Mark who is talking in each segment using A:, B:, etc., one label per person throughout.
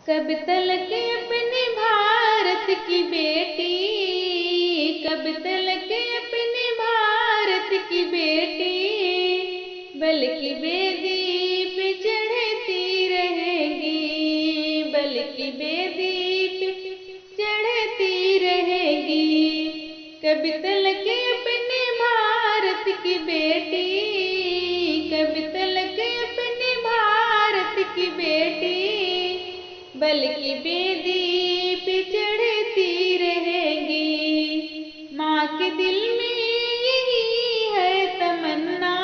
A: कब तलक अपने भारत की बेटी, कब तलक अपने भारत की बेटी, बल्कि बेदी पे चढ़ती रहेगी, बल्कि बेदी पे चढ़ती रहेगी। कब तलक अपने भारत की बेटी, कब तलक अपने भारत की बेटी, बल्कि बेदी पे चढ़ती रहेगी। माँ के दिल में यही है तमन्ना,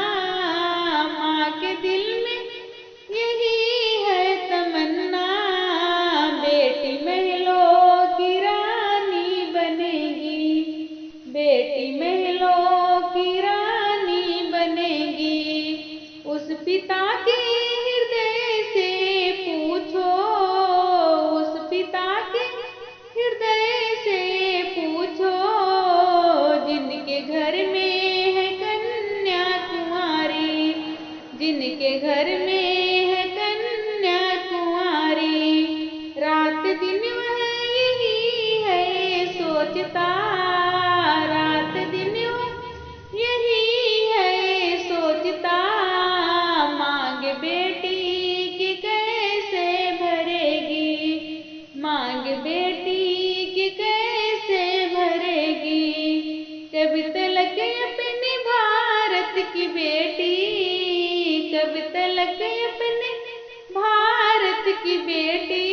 A: माँ के दिल में यही है तमन्ना, बेटी महलों की रानी बनेगी, बेटी महलों की रानी बनेगी। उस पिता के हृदय से पूछो, उस पिता के हृदय से पूछो, जिनके घर में है कन्या कुंवारी, जिनके घर में है कन्या कुंवारी। रात दिन वह यही है सोचता, रात दिन वह यही है सोचता, मांग बेटी की कैसे भरेगी, मांग बेटी की कैसे भरेगी। कब तलक अपने भारत की बेटी, कब तलक अपने भारत की बेटी,